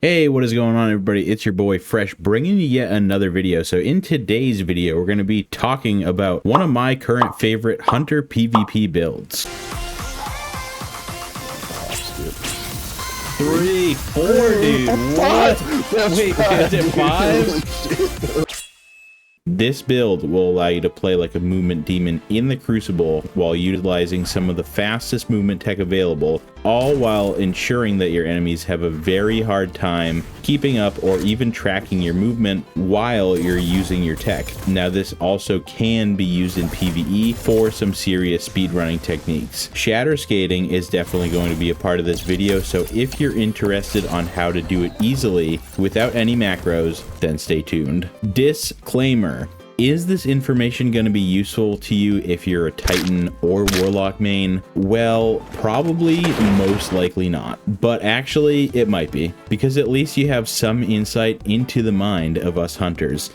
Hey, what is going on, everybody? It's your boy Fresh, bringing you yet another video. So in today's video, we're going to be talking about one of my current favorite hunter PvP builds. 3, 4, dude. What? Wait, is it 5? This build will allow you to play like a movement demon in the Crucible while utilizing some of the fastest movement tech available, all while ensuring that your enemies have a very hard time keeping up or even tracking your movement while you're using your tech. Now, this also can be used in PvE for some serious speedrunning techniques. Shatter skating is definitely going to be a part of this video, so if you're interested on how to do it easily without any macros, then stay tuned. Disclaimer. Is this information going to be useful to you if you're a Titan or Warlock main? Well, probably most likely not. But actually, it might be, because at least you have some insight into the mind of us hunters.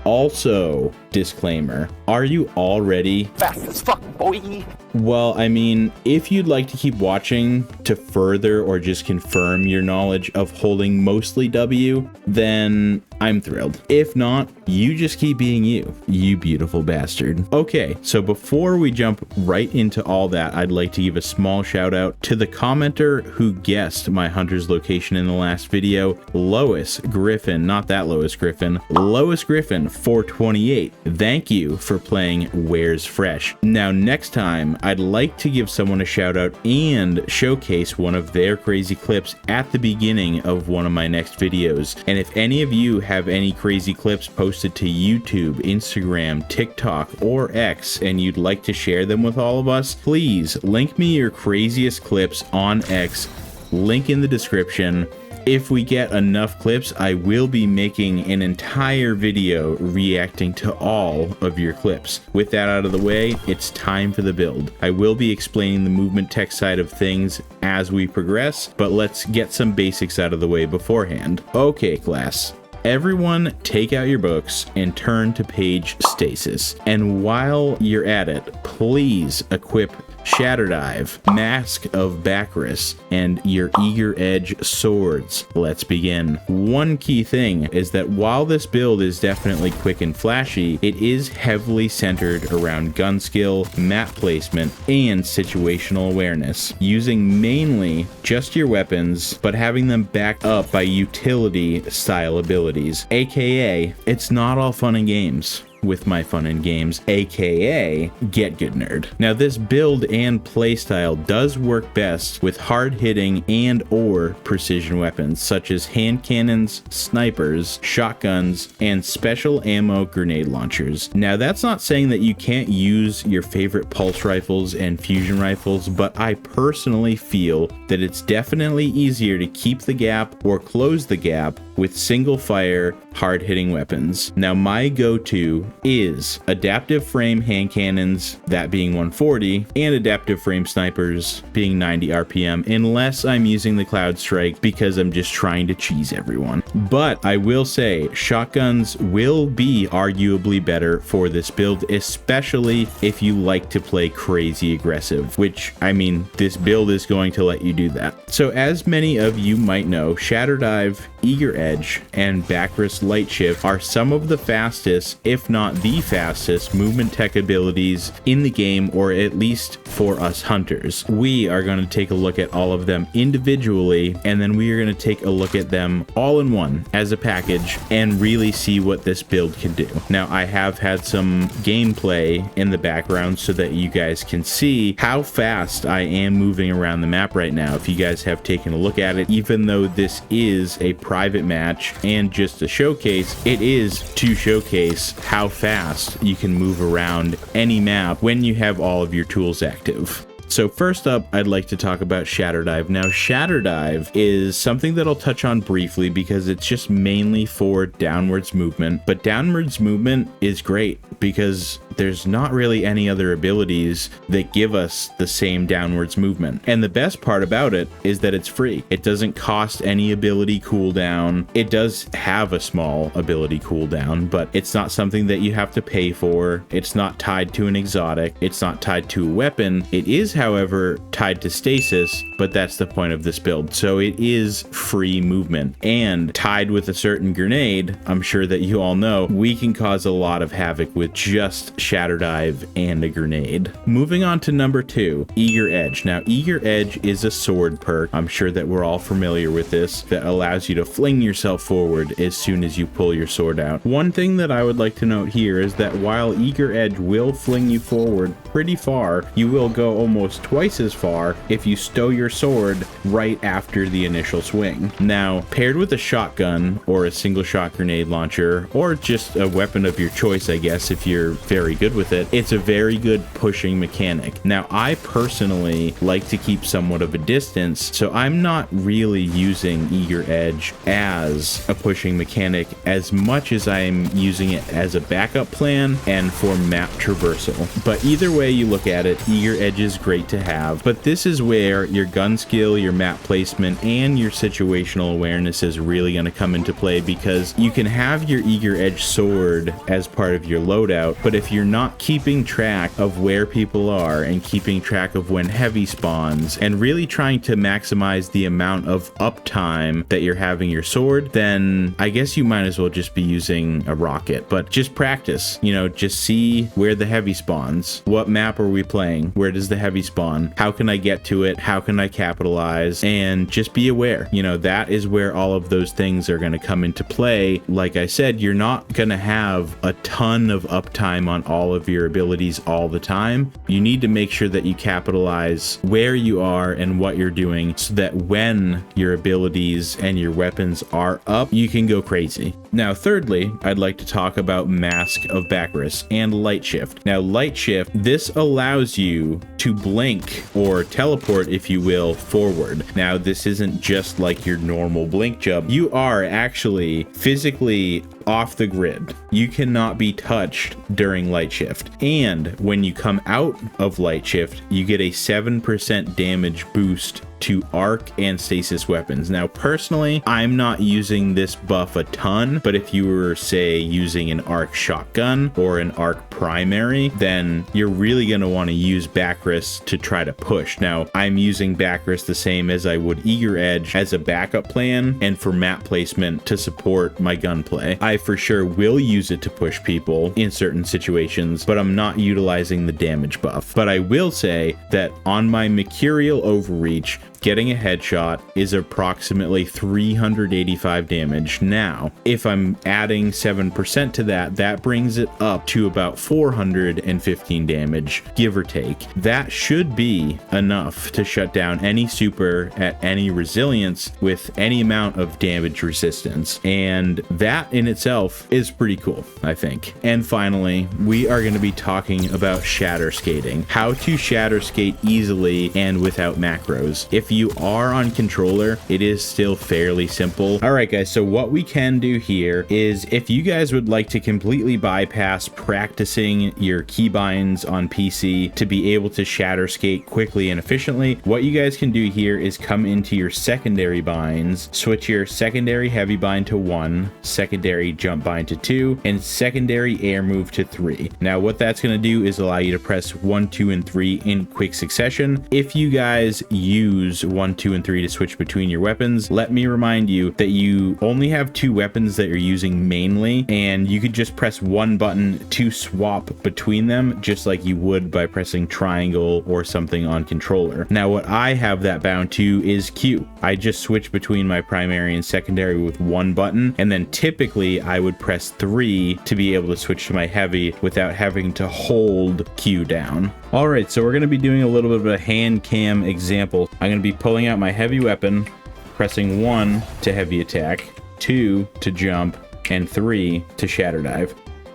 Also, disclaimer, are you already fast as fuck, boy? Well, I mean, if you'd like to keep watching to further or just confirm your knowledge of holding mostly W, then I'm thrilled. If not, you just keep being you beautiful bastard. Okay, so before we jump right into all that, I'd like to give a small shout out to the commenter who guessed my hunter's location in the last video, Lois Griffin, not that Lois Griffin, Lois Griffin 428. Thank you for playing Where's Fresh. Now, next time, I'd like to give someone a shout out and showcase one of their crazy clips at the beginning of one of my next videos. And if any of you have any crazy clips posted to YouTube, Instagram, TikTok, or X, and you'd like to share them with all of us, please link me your craziest clips on X, link in the description. If we get enough clips, I will be making an entire video reacting to all of your clips. With that out of the way, it's time for the build. I will be explaining the movement tech side of things as we progress, but let's get some basics out of the way beforehand. Okay, class. Everyone take out your books and turn to page stasis. And while you're at it, please equip Shatter Dive, Mask of Backus, and your Eager Edge swords. Let's begin. One key thing is that while this build is definitely quick and flashy, it is heavily centered around gun skill, map placement, and situational awareness, using mainly just your weapons, but having them backed up by utility style abilities, aka it's not all fun and games with my fun and games, aka Get Good Nerd. Now, this build and playstyle does work best with hard-hitting and or precision weapons such as hand cannons, snipers, shotguns, and special ammo grenade launchers. Now, that's not saying that you can't use your favorite pulse rifles and fusion rifles, but I personally feel that it's definitely easier to keep the gap or close the gap with single fire, hard-hitting weapons. Now, my go-to is adaptive frame hand cannons, that being 140, and adaptive frame snipers being 90 RPM, unless I'm using the Cloud Strike because I'm just trying to cheese everyone. But I will say shotguns will be arguably better for this build, especially if you like to play crazy aggressive, which, I mean, this build is going to let you do that. So as many of you might know, Shatter Dive, Eager Edge, and Backus Light Shift are some of the fastest, if not the fastest, movement tech abilities in the game, or at least for us hunters. We are going to take a look at all of them individually, and then we are going to take a look at them all in one as a package and really see what this build can do. Now, I have had some gameplay in the background so that you guys can see how fast I am moving around the map right now. If you guys have taken a look at it, even though this is a private match and just a showcase, it is to showcase how fast you can move around any map when you have all of your tools active. So first up, I'd like to talk about Shatter Dive. Now, Shatter Dive is something that I'll touch on briefly because it's just mainly for downwards movement, but downwards movement is great. because there's not really any other abilities that give us the same downwards movement. And the best part about it is that it's free. It doesn't cost any ability cooldown. It does have a small ability cooldown, but it's not something that you have to pay for. It's not tied to an exotic. It's not tied to a weapon. It is, however, tied to stasis, but that's the point of this build. So it is free movement, and tied with a certain grenade, I'm sure that you all know, we can cause a lot of havoc with just Shatter Dive and a grenade. Moving on to number 2, Eager Edge. Now, Eager Edge is a sword perk. I'm sure that we're all familiar with this, that allows you to fling yourself forward as soon as you pull your sword out. One thing that I would like to note here is that while Eager Edge will fling you forward pretty far, you will go almost twice as far if you stow your sword right after the initial swing. Now, paired with a shotgun or a single shot grenade launcher, or just a weapon of your choice, I guess, if you're very good with it, it's a very good pushing mechanic. Now, I personally like to keep somewhat of a distance, so I'm not really using Eager Edge as a pushing mechanic as much as I'm using it as a backup plan and for map traversal. But either way you look at it, Eager Edge is great to have, but this is where your gun skill, your map placement, and your situational awareness is really going to come into play, because you can have your Eager Edge sword as part of your loadout, but if you're not keeping track of where people are and keeping track of when heavy spawns and really trying to maximize the amount of uptime that you're having your sword, then I guess you might as well just be using a rocket. But just practice, you know, just see where the heavy spawns. What map are we playing? Where does the heavy spawn? How can I get to it? How can I capitalize? And just be aware, you know, that is where all of those things are going to come into play. Like I said, you're not going to have a ton of uptime on all of your abilities all the time. You need to make sure that you capitalize where you are and what you're doing, so that when your abilities and your weapons are up, you can go crazy. Now, thirdly, I'd like to talk about Mask of Backus and Light Shift. Now, Light Shift, this allows you to blink or teleport, if you will, forward. Now, this isn't just like your normal blink jump. You are actually physically off the grid. You cannot be touched during Light Shift. And when you come out of Light Shift, you get a 7% damage boost to arc and stasis weapons. Now, personally, I'm not using this buff a ton, but if you were, say, using an arc shotgun or an arc primary, then you're really going to want to use Backus to try to push. Now, I'm using Backus the same as I would Eager Edge as a backup plan and for map placement to support my gunplay. I for sure will use it to push people in certain situations, but I'm not utilizing the damage buff. But I will say that on my Mercurial Overreach, getting a headshot is approximately 385 damage. Now, if I'm adding 7% to that, that brings it up to about 415 damage, give or take. That should be enough to shut down any super at any resilience with any amount of damage resistance. And that in itself is pretty cool, I think. And finally, we are going to be talking about shatter skating. How to shatter skate easily and without macros. If you are on controller, it is still fairly simple. All right, guys, so what we can do here is, if you guys would like to completely bypass practicing your keybinds on PC to be able to shatter skate quickly and efficiently, what you guys can do here is come into your secondary binds, switch your secondary heavy bind to 1, secondary jump bind to 2, and secondary air move to 3. Now, what that's going to do is allow you to press 1, 2, and 3 in quick succession. If you guys use 1, 2, and 3 to switch between your weapons, let me remind you that you only have 2 weapons that you're using mainly, and you could just press one button to swap between them, just like you would by pressing triangle or something on controller. Now, what I have that bound to is Q. I just switch between my primary and secondary with one button, and then typically I would press 3 to be able to switch to my heavy without having to hold Q down. All right, so we're going to be doing a little bit of a hand cam example. I'm going to be pulling out my heavy weapon, pressing 1 to heavy attack, 2 to jump, and 3 to shatter dive.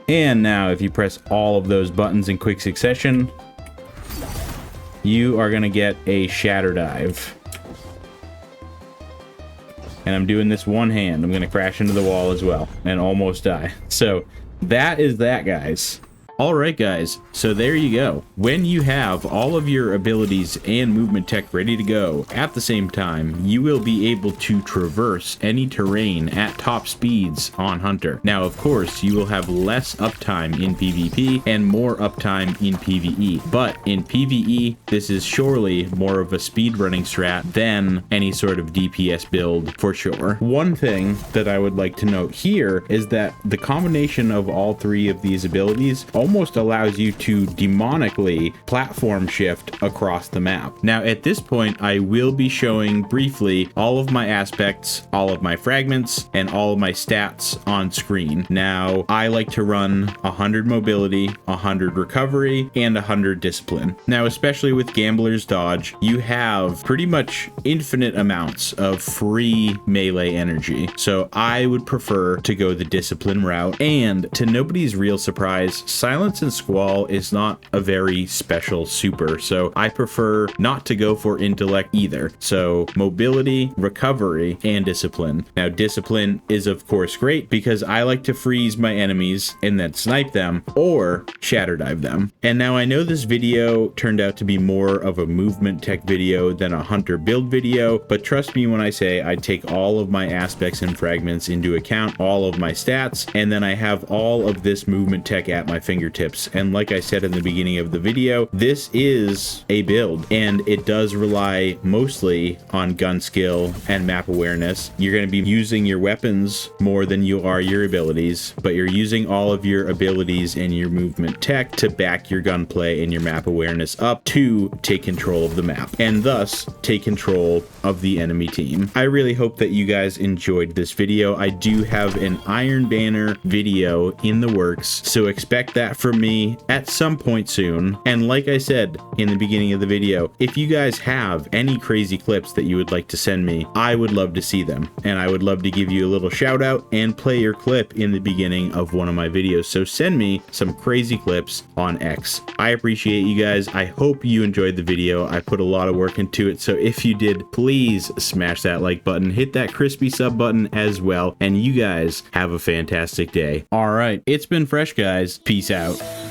And now if you press all of those buttons in quick succession, you are going to get a shatter dive. And I'm doing this one hand. I'm going to crash into the wall as well and almost die. So that is that, guys. Alright guys, so there you go. When you have all of your abilities and movement tech ready to go at the same time, you will be able to traverse any terrain at top speeds on Hunter. Now of course, you will have less uptime in PvP and more uptime in PvE, but in PvE, this is surely more of a speedrunning strat than any sort of DPS build for sure. One thing that I would like to note here is that the combination of all three of these abilities almost allows you to demonically platform shift across the map. Now at this point, I will be showing briefly all of my aspects, all of my fragments, and all of my stats on screen. Now I like to run 100 mobility, 100 recovery, and 100 discipline. Now especially with Gambler's Dodge, you have pretty much infinite amounts of free melee energy. So I would prefer to go the discipline route, and to nobody's real surprise, Silence and Squall is not a very special super, so I prefer not to go for intellect either. So mobility, recovery, and discipline. Now discipline is of course great because I like to freeze my enemies and then snipe them or shatter dive them. And now I know this video turned out to be more of a movement tech video than a Hunter build video, but trust me when I say I take all of my aspects and fragments into account, all of my stats, and then I have all of this movement tech at my fingertips. And like I said in the beginning of the video, this is a build and it does rely mostly on gun skill and map awareness. You're going to be using your weapons more than you are your abilities, but you're using all of your abilities and your movement tech to back your gunplay and your map awareness up to take control of the map and thus take control of the enemy team. I really hope that you guys enjoyed this video. I do have an Iron Banner video in the works, so expect that from me at some point soon. And like I said in the beginning of the video, if you guys have any crazy clips that you would like to send me, I would love to see them, and I would love to give you a little shout out and play your clip in the beginning of one of my videos. So send me some crazy clips on X. I appreciate you guys. I hope you enjoyed the video. I put a lot of work into it, so if you did, please smash that like button, hit that crispy sub button as well, and you guys have a fantastic day. All right, it's been fresh guys. Peace out.